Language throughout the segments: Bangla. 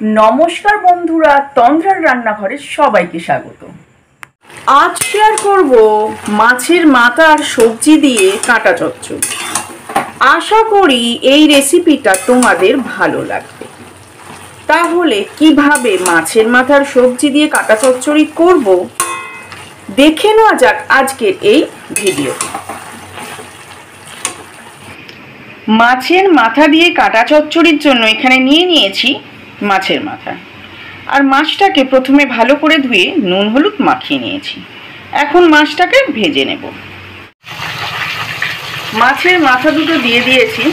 নমস্কার বন্ধুরা, তন্দ্রার রান্নাঘরে সবাইকে স্বাগত। আজ শেয়ার করব মাছের মাথা আর সবজি দিয়ে কাঁটা চচ্চড়ি। আশা করি এই রেসিপিটা তোমাদের ভালো লাগবে। তাহলে কিভাবে মাছের মাথার সবজি দিয়ে কাঁটা চচ্চড়ি করব দেখে নেওয়া যাক আজকের এই ভিডিও। মাছের মাথা দিয়ে কাঁটা চচ্চড়ির জন্য এখানে নিয়ে নিয়েছি মাছের মাথা, আর মাছটাকে প্রথমে ভালো করে ধুয়ে নুন হলুদ মাখিয়ে নিয়েছি। এখন মাছটাকে ভেজে নেব। মাছের মাথা দুটো দিয়ে দিয়েছি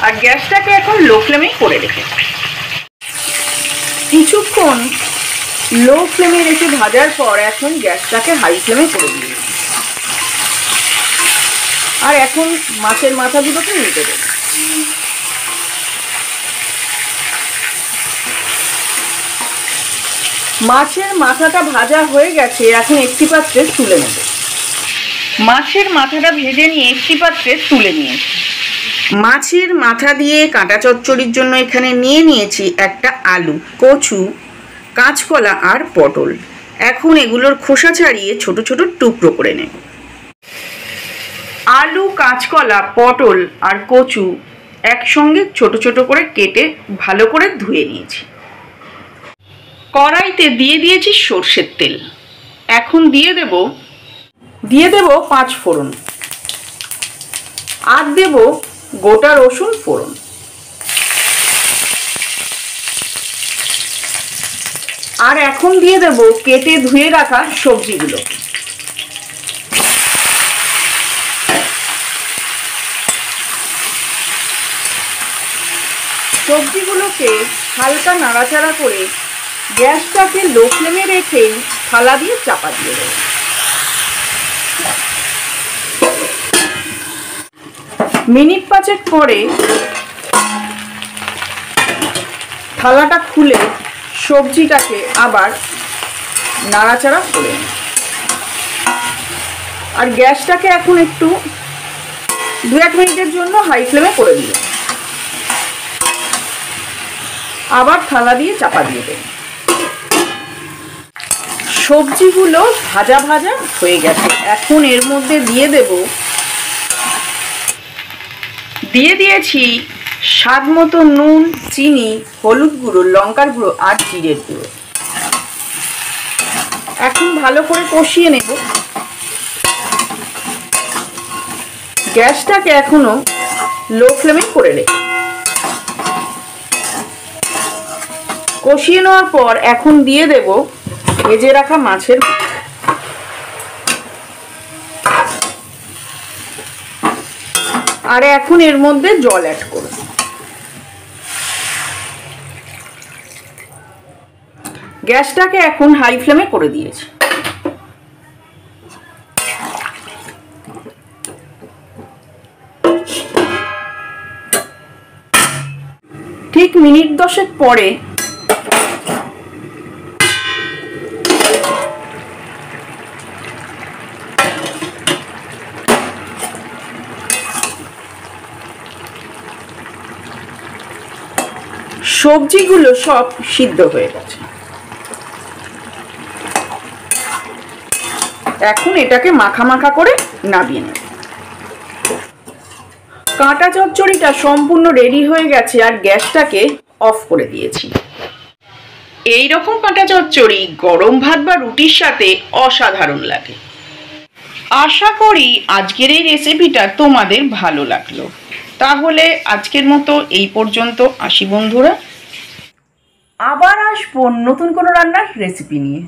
আর গ্যাসটাকে এখন লো ফ্লেমেই করে রেখেছি। কিছুক্ষণ লো ফ্লেমে রেখে ভাজার পর এখন গ্যাসটাকে হাই ফ্লেমে করে দিয়েছি। আর এখন মাছের মাথা দুটোকে উল্টে দেব। মাছের মাথাটা ভাজা হয়ে গেছে, এখন একটি পাত্রে তুলে নেব। মাছের মাথাটা ভেজে নিয়ে একটি পাত্রে তুলে নিয়েছি। মাছের মাথা দিয়ে কাঁটা চচ্চড়ির জন্য এখানে নিয়ে নিয়েছি একটা আলু, কচু, কাঁচকলা আর পটল। এখন এগুলোর খোসা ছাড়িয়ে ছোট ছোট টুকরো করে নেব। আলু, কাঁচকলা, পটল আর কচু একসঙ্গে ছোট ছোট করে কেটে ভালো করে ধুয়ে নিয়েছি। কড়াইতে দিয়ে দিয়েছি সর্ষের তেল। এখন দিয়ে দেব 5 ফোড়ন, আর দেব গোটা রসুন ফোড়ন। আর এখন দিয়ে দেব কেটে ধুয়ে রাখা সবজিগুলো। সবজিগুলোকে হালকা নাড়াচাড়া করে গ্যাসটাকে লো ফ্লেমে রেখে থালা দিয়ে চাপা দিয়ে দেব। মিনিট 5 পরে থালাটা খুলে সবজিটাকে আবার নাড়াচাড়া করে নেব। আর গ্যাসটাকে এখন একটু 2-1 মিনিটের জন্য হাই ফ্লেমে করে দিলাম। আবার থালা দিয়ে চাপা দিয়ে দেব। সবজিগুলো ভাজা ভাজা হয়ে গেছে। এখন এর মধ্যে দিয়ে দিয়েছি স্বাদ মতো নুন, চিনি, হলুদ গুঁড়ো, লঙ্কার গুঁড়ো আর জিরের গুঁড়ো। এখন ভালো করে কষিয়ে নেব। গ্যাসটাকে এখনো লো ফ্লেমে করে রেখে কষিয়ে নেওয়ার পর এখন দিয়ে দেব ভেজে রাখা মাছের। আর এখন এর মধ্যে জল অ্যাড করব। গ্যাসটাকে এখন হাই ফ্লেমে করে দিয়েছি। ঠিক মিনিট 10 পরে সবজিগুলো সব সিদ্ধ হয়ে গেছে। এখন এটাকে মাখা মাখা করে নামিয়ে নেব। কাঁটা চচ্চড়িটা সম্পূর্ণ রেডি হয়ে গেছে আর গ্যাসটাকে অফ করে দিয়েছি। এই রকম কাঁটা চচ্চড়ি গরম ভাত বা রুটির সাথে অসাধারণ লাগে। আশা করি আজকের এই রেসিপিটা তোমাদের ভালো লাগলো। তাহলে আজকের মতো এই পর্যন্ত আসি বন্ধুরা। আবার আসবো নতুন কোনো রান্নার রেসিপি নিয়ে।